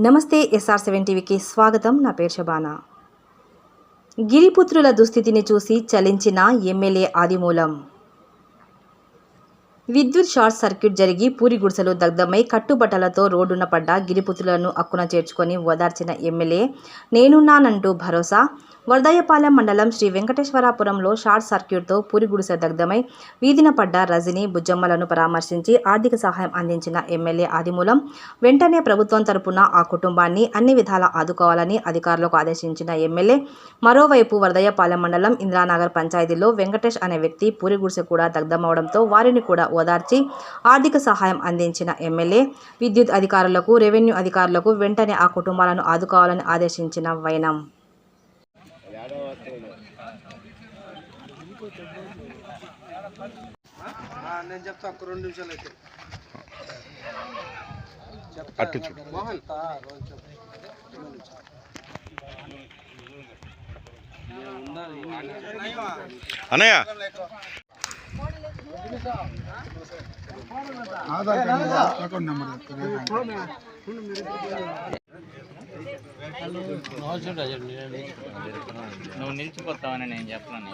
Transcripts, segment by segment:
నమస్తే SR7 టీవీకి స్వాగతం. నా పేరు శబానా. గిరిపుత్రుల దుస్థితిని చూసి చలించిన ఎమ్మెల్యే ఆదిమూలం. విద్యుత్ షార్ట్ సర్క్యూట్ జరిగి పూరి గుడిసెలు దగ్ధమై కట్టుబట్టలతో రోడ్డున పడ్డ గిరిపుత్రులను అక్కున చేర్చుకొని ఓదార్చిన ఎమ్మెల్యే నేనున్నానంటూ భరోసా. వరదయ్యపాలెం మండలం శ్రీ వెంకటేశ్వరాపురంలో షార్ట్ సర్క్యూట్తో పూరి గుడిసె దగ్ధమై వీధిన పడ్డ రజని బుజ్జమ్మలను పరామర్శించి ఆర్థిక సహాయం అందించిన ఎమ్మెల్యే ఆదిమూలం వెంటనే ప్రభుత్వం తరపున ఆ కుటుంబాన్ని అన్ని విధాలా ఆదుకోవాలని అధికారులకు ఆదేశించిన ఎమ్మెల్యే మరోవైపు వరదయ్యపాలెం మండలం ఇంద్రానగర్ పంచాయతీలో వెంకటేష్ అనే వ్యక్తి పూరి గుడిసె కూడా దగ్ధమవడంతో వారిని కూడా ఓదార్చి ఆర్థిక సహాయం అందించిన ఎమ్మెల్యే విద్యుత్ అధికారులకు, రెవెన్యూ అధికారులకు వెంటనే ఆ కుటుంబాలను ఆదుకోవాలని ఆదేశించిన వైనం. నేను చెప్తా ఒక 2 నిమిషాలు అయితే మోహన్ అన్నయ్య నువ్వు నిలిచిపోతావని నేను చెప్పను.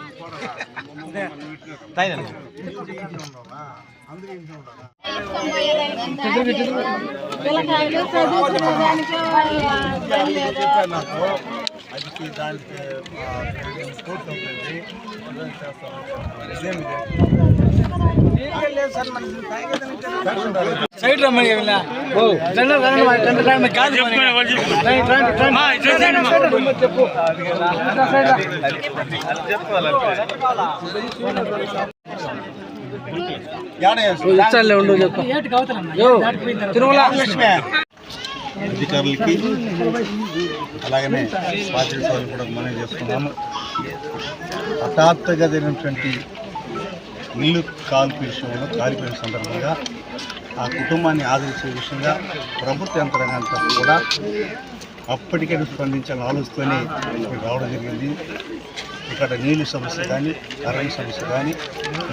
సైడ్ రమ్మని చెప్పు. అధికారులకి అలాగనే బాధ్యత కూడా మనం చేస్తున్నాము. హఠాత్తుగా జరిగినటువంటి ఇల్లు కాలిపోయిన సందర్భంగా ఆ కుటుంబాన్ని ఆదరించే విషయంగా ప్రభుత్వ యంత్రాంగంతో కూడా అప్పటికే స్పందించాలని ఆలోచనతోనే రావడం జరిగింది. ఇక్కడ నీళ్ళు సమస్య కానీ, కరెంట్ సమస్య కానీ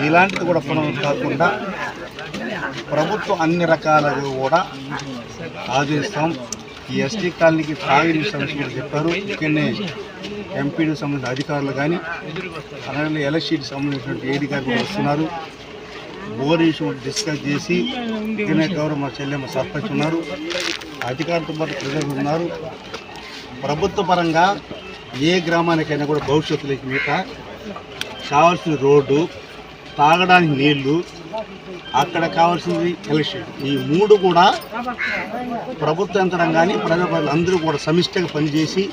ఇలాంటిది కూడా పునః కాకుండా ప్రభుత్వం అన్ని రకాలుగా కూడా ఆదరిస్తాం. ఈ ఎస్టీ కాలనీకి తాగునీటి సమస్య కూడా చెప్పారు. ఇక్కడనే ఎంపీడీకి సంబంధించిన అధికారులు కానీ, అలాగే ఎలక్ట్రిసిటీకి సంబంధించినటువంటి ఏడీ గారు కూడా వస్తున్నారు. బోర్ ఇష్యూ డిస్కస్ చేసి ఇక్కడనే గౌరవ మా చెల్లెమ్మ సర్పంచ్ ఉన్నారు, అధికారులతో పాటు ప్రజలు ఉన్నారు. ప్రభుత్వ పరంగా ఏ గ్రామానికైనా కూడా భవిష్యత్తులోకి మీద కావాల్సిన రోడ్డు, తాగడానికి నీళ్లు, అక్కడ కావాల్సింది ఎలక్ట్రిసిటీ, ఈ 3 కూడా ప్రభుత్వ యంత్రాంగాన్ని ప్రజలు అందరూ కూడా సమిష్టిగా పనిచేసి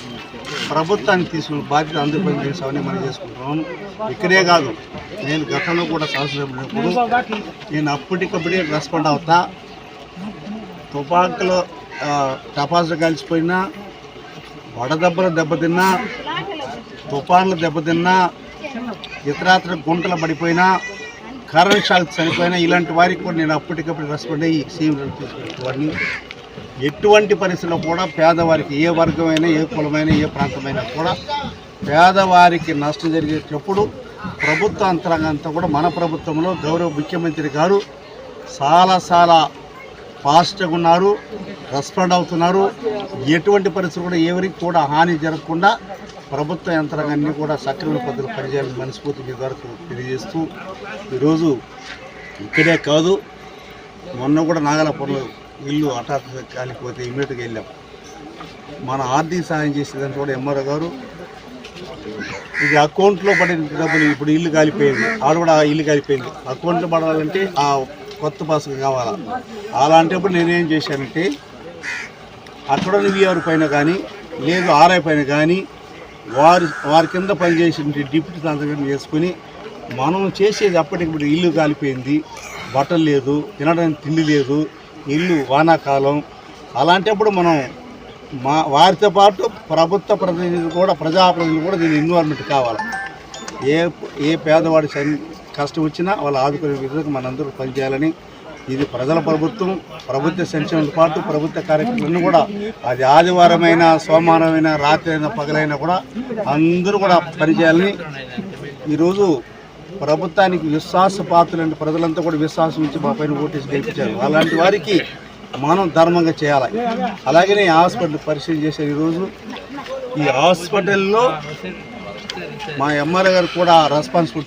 ప్రభుత్వానికి తీసుకున్న బాధ్యత అందరూ పనిచేసామని మనం చేసుకుంటున్నాము. ఇక్కడే కాదు, నేను గతంలో కూడా శాసనసభ్యులు నేను అప్పటికప్పుడే రెస్పాండ్ అవుతా. తుపాకులో టపాసులు కలిసిపోయినా, వడదెబ్బలు దెబ్బతిన్నా, తుఫాన్లు దెబ్బతిన్నా, ఇతరాత్ర గుంటలు పడిపోయినా, కరెంట్ షాక్ చనిపోయినా ఇలాంటి వారికి కూడా నేను అప్పటికప్పుడు రెస్పాండ్ అయ్యి సీఎం తీసుకునేవాడిని. ఎటువంటి పరిస్థితుల్లో కూడా పేదవారికి, ఏ వర్గమైనా, ఏ కులమైనా, ఏ ప్రాంతమైనా కూడా పేదవారికి నష్టం జరిగేటప్పుడు ప్రభుత్వ యంత్రాంగంతో కూడా మన ప్రభుత్వంలో గౌరవ ముఖ్యమంత్రి గారు చాలా ఫాస్ట్గా ఉన్నారు, రెస్పాండ్ అవుతున్నారు. ఎటువంటి పరిస్థితులు కూడా ఎవరికి కూడా హాని జరగకుండా ప్రభుత్వ యంత్రాంగాన్ని కూడా సక్రమ పద్ధతిలో పనిచేయాలని మనస్ఫూర్తి మీ ద్వారా తెలియజేస్తూ, ఈరోజు ఇక్కడే కాదు, మొన్న కూడా నాగలాపురంలో ఇల్లు హఠాత్తుగా కాలిపోతే ఇమీడియట్గా వెళ్ళాం. మన ఆర్థిక సహాయం చేసేదాన్ని కూడా ఎంఆర్ఓ గారు ఇది అకౌంట్లో పడిన డబ్బులు, ఇప్పుడు ఇల్లు కాలిపోయింది, ఆడ కూడా ఇల్లు కాలిపోయింది, అకౌంట్లో పడాలంటే ఆ కొత్త పాసులు కావాలా. అలాంటప్పుడు నేనేం చేశానంటే అక్కడ వీఆర్ పైన కానీ, లేదు ఆర్ఐ పైన కానీ వారి కింద పనిచేసిన డిప్యూటీ సంతకం చేసుకుని మనం చేసేది అప్పటికి ఇల్లు కాలిపోయింది, బట్టలు లేదు, తినడానికి తిండి లేదు, ఇల్లు వానాకాలం, అలాంటప్పుడు మనం వారితో పాటు ప్రభుత్వ ప్రతినిధులు కూడా, ప్రజాప్రతినిధులు కూడా దీని ఇన్వాల్వ్మెంట్ కావాలి. ఏ పేదవాడి కష్టం వచ్చినా వాళ్ళు ఆదుకునే విధంగా మనందరూ పనిచేయాలని, ఇది ప్రజల ప్రభుత్వం, ప్రభుత్వ సంక్షేమంతో పాటు ప్రభుత్వ కార్యక్రమాలను కూడా అది ఆదివారమైనా, సోమవారమైనా, రాత్రి అయినా, పగలైనా కూడా అందరూ కూడా పనిచేయాలని ఈరోజు ప్రభుత్వానికి విశ్వాసపాత్రులంటే ప్రజలంతా కూడా విశ్వాసం ఇచ్చి మా పైన ఓటేసి గెలిపించారు. అలాంటి వారికి మనం ధర్మంగా చేయాలి. అలాగనే ఈ హాస్పిటల్ పరిశీలన చేసే ఈరోజు ఈ హాస్పిటల్లో మా ఎమ్మెల్యే గారు కూడా రెస్పాన్సిబిలిటీ